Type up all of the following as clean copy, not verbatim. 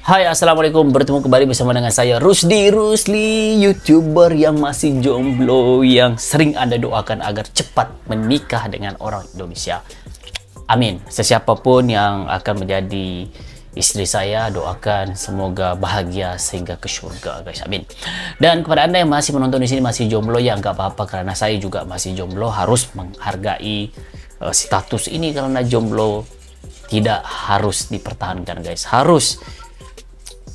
Hai, assalamualaikum. Bertemu kembali bersama dengan saya Rusli, YouTuber yang masih jomblo, yang sering Anda doakan agar cepat menikah dengan orang Indonesia. Amin. Sesiapapun yang akan menjadi istri saya, doakan semoga bahagia sehingga ke surga, guys. Amin. Dan kepada Anda yang masih menonton di sini masih jomblo, ya nggak apa-apa, karena saya juga masih jomblo, harus menghargai status ini, karena jomblo tidak harus dipertahankan, guys. Harus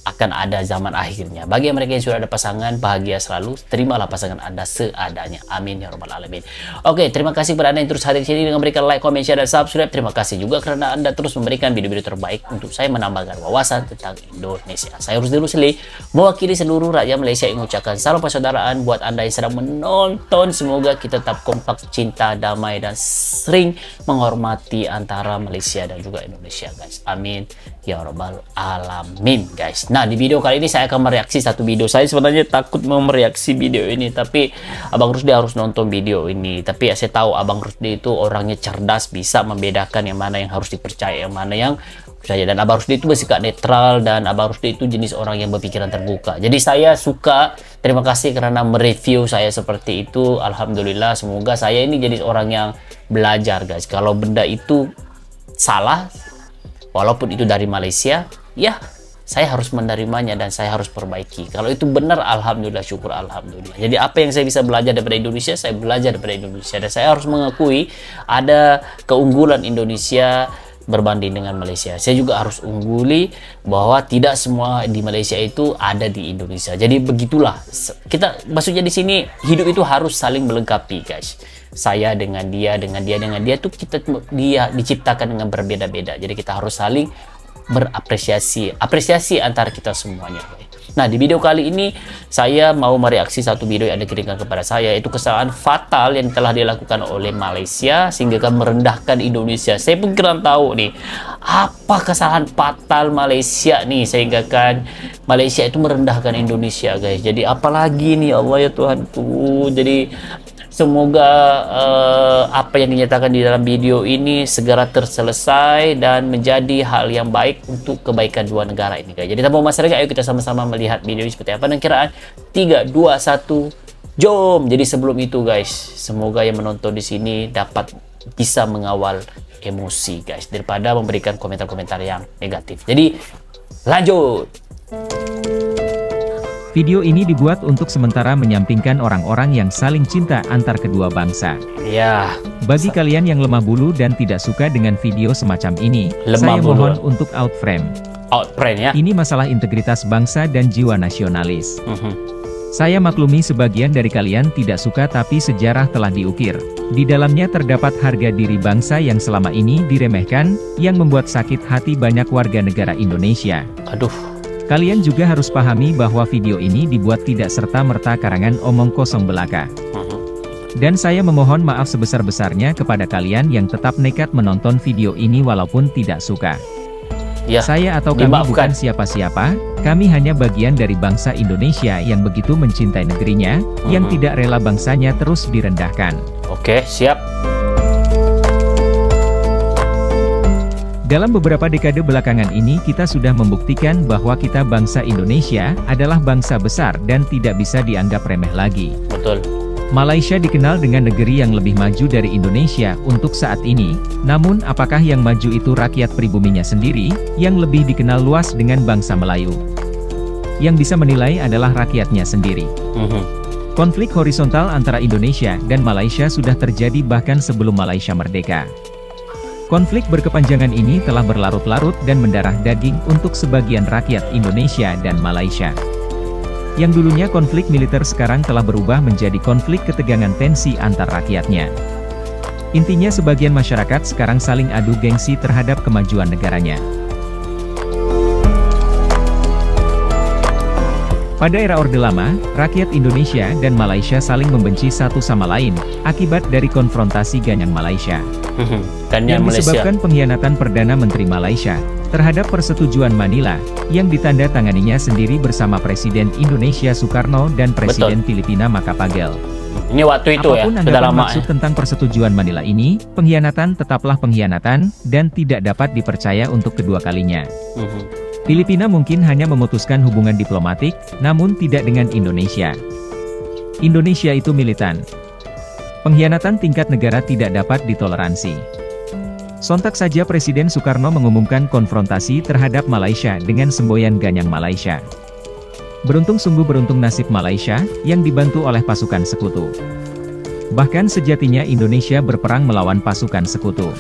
akan ada zaman akhirnya. Bagi mereka yang sudah ada pasangan, bahagia selalu, terimalah pasangan Anda seadanya. Amin ya rabbal alamin. Oke, terima kasih kepada Anda yang terus hadir di sini dengan memberikan like, comment, share, dan subscribe. Terima kasih juga karena Anda terus memberikan video-video terbaik untuk saya menambahkan wawasan tentang Indonesia. Saya Rusli, mewakili seluruh rakyat Malaysia, yang mengucapkan salam persaudaraan buat Anda yang sedang menonton. Semoga kita tetap kompak, cinta, damai, dan sering menghormati antara Malaysia dan juga Indonesia, guys. Amin ya rabbal alamin, guys. Nah, di video kali ini saya akan mereaksi satu video. Saya sebenarnya takut mau mereaksi video ini, tapi Abang Rusdi harus nonton video ini. Tapi saya tahu Abang Rusdi itu orangnya cerdas, bisa membedakan yang mana yang harus dipercaya, yang mana yang percaya. Dan Abang Rusdi itu bersikap netral, dan Abang Rusdi itu jenis orang yang berpikiran terbuka. Jadi saya suka, terima kasih karena mereview saya seperti itu. Alhamdulillah, semoga saya ini jadi orang yang belajar, guys. Kalau benda itu salah, walaupun itu dari Malaysia, ya saya harus menerimanya dan saya harus perbaiki. Kalau itu benar, alhamdulillah, syukur alhamdulillah. Jadi apa yang saya bisa belajar daripada Indonesia, saya belajar daripada Indonesia. Dan saya harus mengakui ada keunggulan Indonesia berbanding dengan Malaysia. Saya juga harus ungguli bahwa tidak semua di Malaysia itu ada di Indonesia. Jadi begitulah. Kita maksudnya di sini hidup itu harus saling melengkapi, guys. Saya dengan dia, dengan dia tuh dia diciptakan dengan berbeda-beda. Jadi kita harus saling apresiasi antara kita semuanya. Nah, di video kali ini saya mau mereaksi satu video yang Anda kirimkan kepada saya, yaitu kesalahan fatal yang telah dilakukan oleh Malaysia sehingga kan merendahkan Indonesia. Saya pun kurang tahu nih, apa kesalahan fatal Malaysia nih sehingga kan Malaysia itu merendahkan Indonesia, guys. Jadi apalagi nih, Allah ya Tuhanku. Jadi semoga apa yang dinyatakan di dalam video ini segera terselesai dan menjadi hal yang baik untuk kebaikan dua negara ini, guys. Jadi tanpa masyarakat, ayo kita sama-sama melihat video ini seperti apa. Dan kiraan 3, 2, 1, jom. Jadi sebelum itu, guys, semoga yang menonton di sini dapat bisa mengawal emosi, guys, daripada memberikan komentar-komentar yang negatif. Jadi lanjut. Video ini dibuat untuk sementara menyampingkan orang-orang yang saling cinta antar kedua bangsa. Ya. Bagi kalian yang lemah bulu dan tidak suka dengan video semacam ini, saya mohon untuk out frame. Out frame ya. Ini masalah integritas bangsa dan jiwa nasionalis. Saya maklumi sebagian dari kalian tidak suka, tapi sejarah telah diukir. Di dalamnya terdapat harga diri bangsa yang selama ini diremehkan, yang membuat sakit hati banyak warga negara Indonesia. Aduh. Kalian juga harus pahami bahwa video ini dibuat tidak serta-merta karangan omong kosong belaka. Dan saya memohon maaf sebesar-besarnya kepada kalian yang tetap nekat menonton video ini walaupun tidak suka. Ya, saya atau kami bukan siapa-siapa, kami hanya bagian dari bangsa Indonesia yang begitu mencintai negerinya, yang tidak rela bangsanya terus direndahkan. Oke, siap. Dalam beberapa dekade belakangan ini kita sudah membuktikan bahwa kita bangsa Indonesia adalah bangsa besar dan tidak bisa dianggap remeh lagi. Betul. Malaysia dikenal dengan negeri yang lebih maju dari Indonesia untuk saat ini, namun apakah yang maju itu rakyat pribuminya sendiri, yang lebih dikenal luas dengan bangsa Melayu? Yang bisa menilai adalah rakyatnya sendiri. Konflik horizontal antara Indonesia dan Malaysia sudah terjadi bahkan sebelum Malaysia merdeka. Konflik berkepanjangan ini telah berlarut-larut dan mendarah daging untuk sebagian rakyat Indonesia dan Malaysia. Yang dulunya konflik militer sekarang telah berubah menjadi konflik ketegangan tensi antar rakyatnya. Intinya sebagian masyarakat sekarang saling adu gengsi terhadap kemajuan negaranya. Pada era Orde Lama, rakyat Indonesia dan Malaysia saling membenci satu sama lain, akibat dari konfrontasi Ganyang Malaysia. Yang disebabkan pengkhianatan Perdana Menteri Malaysia terhadap persetujuan Manila, yang ditandatanganinya sendiri bersama Presiden Indonesia Soekarno dan Presiden Filipina Macapagal. Ini waktu itu. Apapun ya, sudah lama maksud tentang persetujuan Manila ini, pengkhianatan tetaplah pengkhianatan, dan tidak dapat dipercaya untuk kedua kalinya. Filipina mungkin hanya memutuskan hubungan diplomatik, namun tidak dengan Indonesia. Indonesia itu militan. Pengkhianatan tingkat negara tidak dapat ditoleransi. Sontak saja Presiden Soekarno mengumumkan konfrontasi terhadap Malaysia dengan semboyan Ganyang Malaysia. Beruntung sungguh beruntung nasib Malaysia, yang dibantu oleh pasukan sekutu. Bahkan sejatinya Indonesia berperang melawan pasukan sekutu.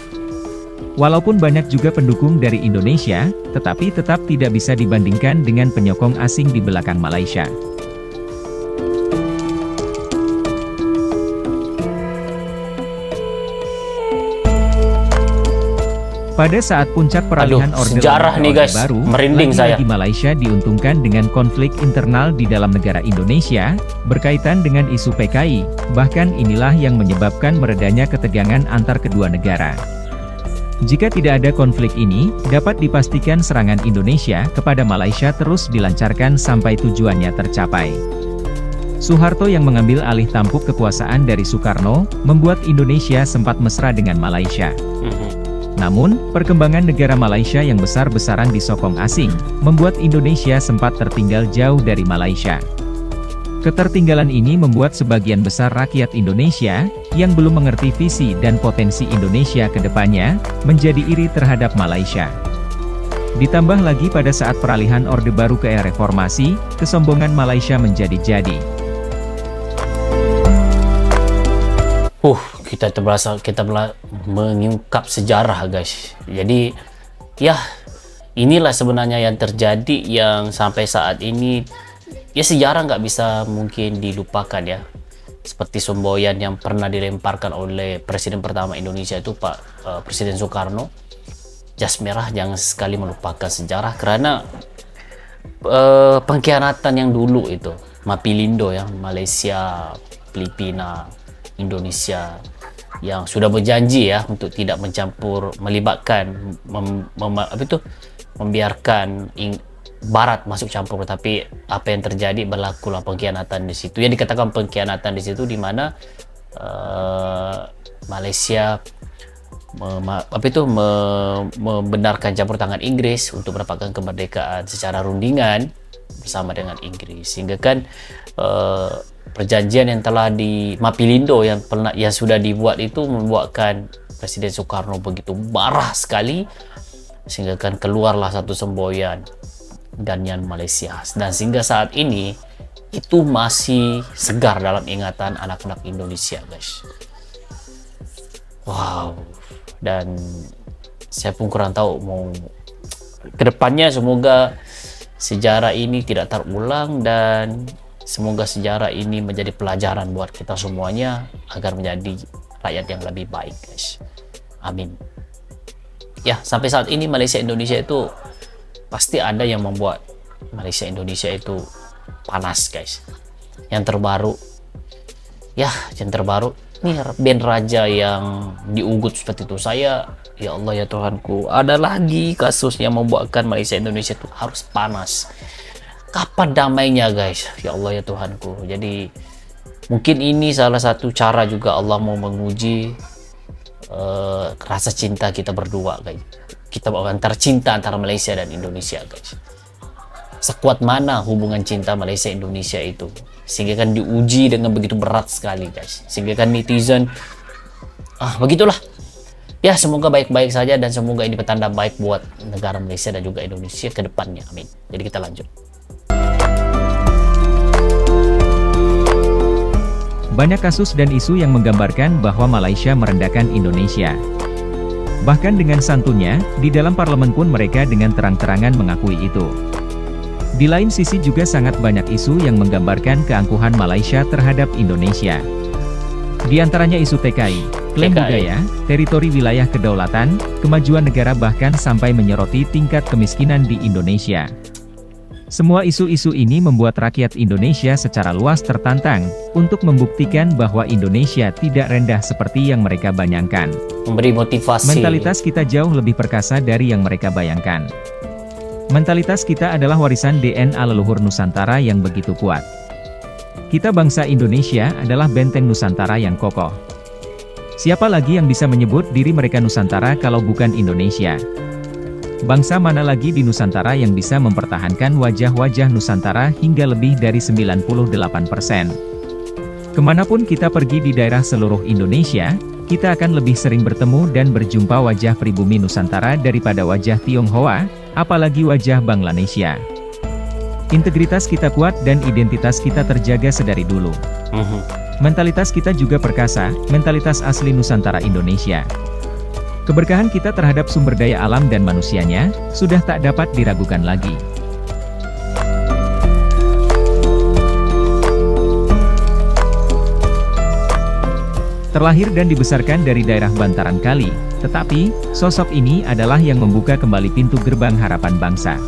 Walaupun banyak juga pendukung dari Indonesia, tetapi tetap tidak bisa dibandingkan dengan penyokong asing di belakang Malaysia. Pada saat puncak peralihan Orde sejarah nih guys, baru, merinding saya. lagi-lagi Malaysia diuntungkan dengan konflik internal di dalam negara Indonesia, berkaitan dengan isu PKI, bahkan inilah yang menyebabkan meredanya ketegangan antar kedua negara. Jika tidak ada konflik ini, dapat dipastikan serangan Indonesia kepada Malaysia terus dilancarkan sampai tujuannya tercapai. Soeharto yang mengambil alih tampuk kekuasaan dari Soekarno, membuat Indonesia sempat mesra dengan Malaysia. Namun, perkembangan negara Malaysia yang besar-besaran disokong asing, membuat Indonesia sempat tertinggal jauh dari Malaysia. Ketertinggalan ini membuat sebagian besar rakyat Indonesia, yang belum mengerti visi dan potensi Indonesia ke depannya, menjadi iri terhadap Malaysia. Ditambah lagi pada saat peralihan Orde Baru ke era reformasi, kesombongan Malaysia menjadi-jadi. Kita mengungkap sejarah guys. Jadi ya inilah sebenarnya yang terjadi, yang sampai saat ini ya sejarah nggak bisa mungkin dilupakan ya. Seperti semboyan yang pernah dilemparkan oleh Presiden pertama Indonesia itu Presiden Soekarno. Jas merah, jangan sekali melupakan sejarah, karena pengkhianatan yang dulu itu Mapilindo ya, Malaysia, Filipina, Indonesia yang sudah berjanji ya untuk tidak melibatkan, membiarkan Barat masuk campur, tapi apa yang terjadi, berlakulah pengkhianatan di situ. Yang dikatakan pengkhianatan di situ di mana Malaysia membenarkan campur tangan Inggris untuk mendapatkan kemerdekaan secara rundingan bersama dengan Inggris, sehingga kan perjanjian yang telah di Mapilindo yang sudah dibuat itu membuatkan Presiden Soekarno begitu marah sekali, sehingga kan keluarlah satu semboyan Ganyang Malaysia, dan sehingga saat ini itu masih segar dalam ingatan anak-anak Indonesia guys. Wow, dan saya pun kurang tahu mau kedepannya, semoga sejarah ini tidak terulang dan semoga sejarah ini menjadi pelajaran buat kita semuanya agar menjadi rakyat yang lebih baik guys. Amin. Ya, sampai saat ini Malaysia Indonesia itu pasti ada yang membuat Malaysia Indonesia itu panas guys. Yang terbaru nih band Raja yang diugut seperti itu. Saya, ya Allah ya Tuhanku, ada lagi kasus yang membuatkan Malaysia Indonesia itu harus panas. Kapan damainya guys? Ya Allah ya Tuhanku. Jadi mungkin ini salah satu cara juga Allah mau menguji rasa cinta kita berdua guys. Kita antar cinta antara Malaysia dan Indonesia guys. Sekuat mana hubungan cinta Malaysia Indonesia itu, sehingga kan diuji dengan begitu berat sekali guys. Sehingga kan netizen begitulah. Ya, semoga baik-baik saja dan semoga ini petanda baik buat negara Malaysia dan juga Indonesia ke depannya. Amin. Jadi kita lanjut. Banyak kasus dan isu yang menggambarkan bahwa Malaysia merendahkan Indonesia. Bahkan dengan santunnya, di dalam parlemen pun mereka dengan terang-terangan mengakui itu. Di lain sisi juga sangat banyak isu yang menggambarkan keangkuhan Malaysia terhadap Indonesia. Di antaranya isu TKI, klaim budaya, teritori wilayah kedaulatan, kemajuan negara, bahkan sampai menyoroti tingkat kemiskinan di Indonesia. Semua isu-isu ini membuat rakyat Indonesia secara luas tertantang untuk membuktikan bahwa Indonesia tidak rendah seperti yang mereka bayangkan. Memberi motivasi. Mentalitas kita jauh lebih perkasa dari yang mereka bayangkan. Mentalitas kita adalah warisan DNA leluhur Nusantara yang begitu kuat. Kita bangsa Indonesia adalah benteng Nusantara yang kokoh. Siapa lagi yang bisa menyebut diri mereka Nusantara kalau bukan Indonesia? Bangsa mana lagi di Nusantara yang bisa mempertahankan wajah-wajah Nusantara hingga lebih dari 98%? Kemanapun kita pergi di daerah seluruh Indonesia, kita akan lebih sering bertemu dan berjumpa wajah pribumi Nusantara daripada wajah Tionghoa, apalagi wajah Bangladesia. Integritas kita kuat dan identitas kita terjaga sedari dulu. Mentalitas kita juga perkasa, mentalitas asli Nusantara Indonesia. Keberkahan kita terhadap sumber daya alam dan manusianya, sudah tak dapat diragukan lagi. Terlahir dan dibesarkan dari daerah bantaran kali, tetapi, sosok ini adalah yang membuka kembali pintu gerbang harapan bangsa.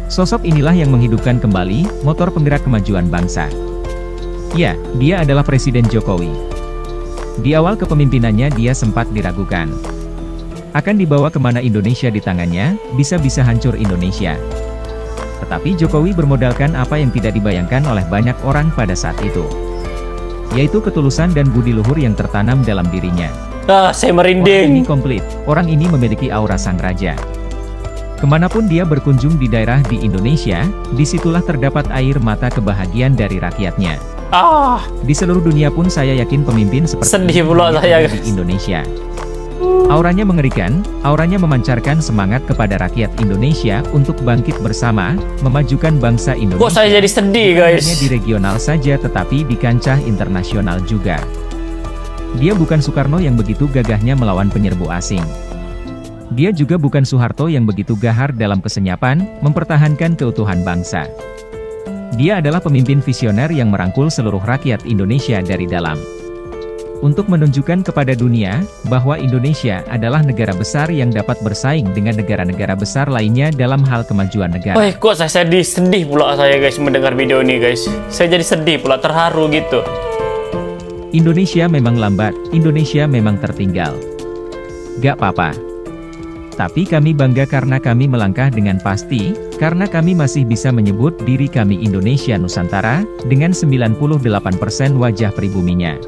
Sosok inilah yang menghidupkan kembali, motor penggerak kemajuan bangsa. Ya, dia adalah Presiden Jokowi. Di awal kepemimpinannya dia sempat diragukan. Akan dibawa kemana Indonesia di tangannya, bisa-bisa hancur Indonesia. Tetapi Jokowi bermodalkan apa yang tidak dibayangkan oleh banyak orang pada saat itu, yaitu ketulusan dan budi luhur yang tertanam dalam dirinya. Saya Orang ini merinding. komplit, orang ini memiliki aura sang raja. Kemanapun dia berkunjung di daerah di Indonesia, disitulah terdapat air mata kebahagiaan dari rakyatnya. Di seluruh dunia pun saya yakin pemimpin seperti Sedih ini pula hanya saya, ada guys. di Indonesia. Auranya mengerikan, auranya memancarkan semangat kepada rakyat Indonesia untuk bangkit bersama, memajukan bangsa Indonesia. Kok saya jadi sedih, Bukan guys? hanya di regional saja tetapi di kancah internasional juga. Dia bukan Soekarno yang begitu gagahnya melawan penyerbu asing. Dia juga bukan Soeharto yang begitu gahar dalam kesenyapan, mempertahankan keutuhan bangsa. Dia adalah pemimpin visioner yang merangkul seluruh rakyat Indonesia dari dalam. Untuk menunjukkan kepada dunia, bahwa Indonesia adalah negara besar yang dapat bersaing dengan negara-negara besar lainnya dalam hal kemajuan negara. Wah, kok saya sedih pula saya, guys, mendengar video ini, guys. Saya jadi sedih pula, terharu gitu. Indonesia memang lambat, Indonesia memang tertinggal. Gak apa-apa. Tapi kami bangga karena kami melangkah dengan pasti, karena kami masih bisa menyebut diri kami Indonesia Nusantara, dengan 98% wajah pribuminya.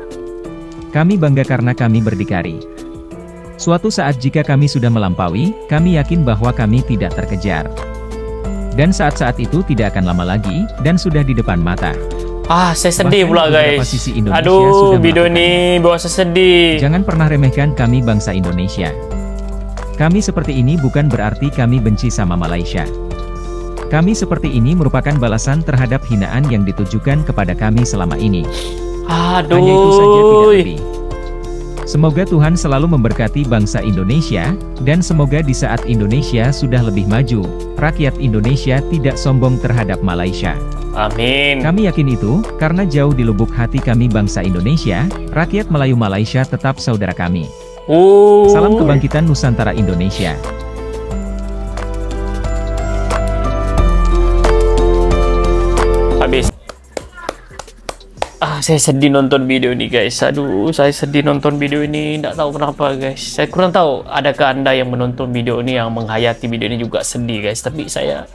Kami bangga karena kami berdikari. Suatu saat jika kami sudah melampaui, kami yakin bahwa kami tidak terkejar. Dan saat-saat itu tidak akan lama lagi, dan sudah di depan mata. Saya sedih Bahkan pula, di beberapa guys. sisi Indonesia Aduh, sudah video melakukan. ini bawa saya sedih. Jangan pernah remehkan kami bangsa Indonesia. Kami seperti ini bukan berarti kami benci sama Malaysia. Kami seperti ini merupakan balasan terhadap hinaan yang ditujukan kepada kami selama ini. Hanya itu saja, tidak Aduh. lebih. Semoga Tuhan selalu memberkati bangsa Indonesia, dan semoga di saat Indonesia sudah lebih maju, rakyat Indonesia tidak sombong terhadap Malaysia. Amin. Kami yakin itu, karena jauh di lubuk hati kami bangsa Indonesia, rakyat Melayu Malaysia tetap saudara kami. Salam kebangkitan Nusantara Indonesia. Habis. Saya sedih nonton video ini, guys. Aduh, saya sedih nonton video ini. Nggak tahu kenapa, guys. Saya kurang tahu, adakah Anda yang menonton video ini, yang menghayati video ini juga sedih, guys. Tapi saya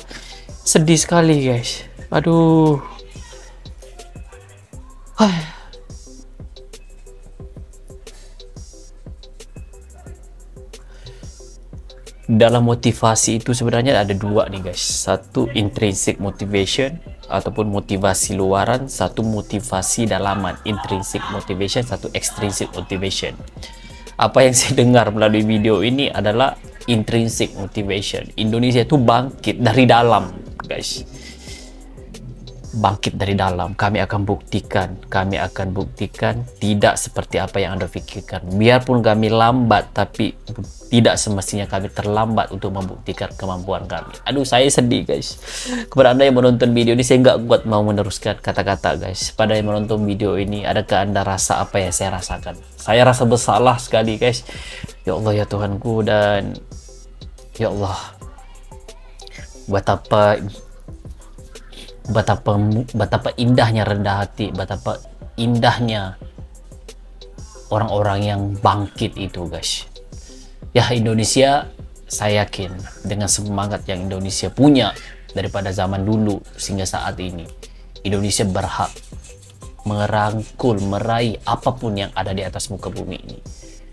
sedih sekali, guys. Aduh. Dalam motivasi itu sebenarnya ada dua nih, guys. Satu intrinsic motivation ataupun motivasi luaran, satu motivasi dalaman, intrinsic motivation, satu extrinsic motivation. Apa yang saya dengar melalui video ini adalah intrinsic motivation. Indonesia itu bangkit dari dalam, guys. Bangkit dari dalam. Kami akan buktikan tidak seperti apa yang Anda pikirkan. Biarpun kami lambat, tapi tidak semestinya kami terlambat untuk membuktikan kemampuan kami. Aduh, saya sedih, guys. Kepada Anda yang menonton video ini, saya nggak kuat mau meneruskan kata-kata, guys. Pada yang menonton video ini, adakah Anda rasa apa yang saya rasakan? Saya rasa bersalah sekali, guys. Ya Allah, ya Tuhanku, dan ya Allah, betapa indahnya rendah hati, betapa indahnya orang-orang yang bangkit itu, guys. Ya, Indonesia, saya yakin dengan semangat yang Indonesia punya daripada zaman dulu sehingga saat ini, Indonesia berhak merangkul, meraih apapun yang ada di atas muka bumi ini.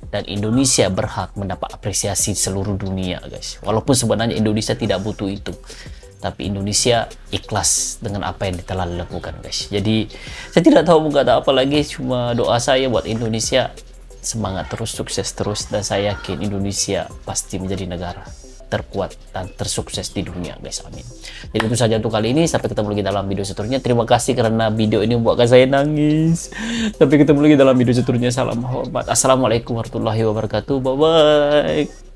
dan Indonesia berhak mendapat apresiasi seluruh dunia, guys. Walaupun sebenarnya Indonesia tidak butuh itu, tapi Indonesia ikhlas dengan apa yang telah dilakukan, guys. Jadi saya tidak tahu mau kata apa lagi, cuma doa saya buat Indonesia semangat terus, sukses terus, dan saya yakin Indonesia pasti menjadi negara terkuat dan tersukses di dunia, guys. Amin. Jadi itu saja untuk kali ini, sampai ketemu lagi dalam video seterusnya. Terima kasih karena video ini membuatkan saya nangis. Sampai ketemu lagi dalam video seterusnya. Salam hormat. Assalamualaikum warahmatullahi wabarakatuh. Bye bye.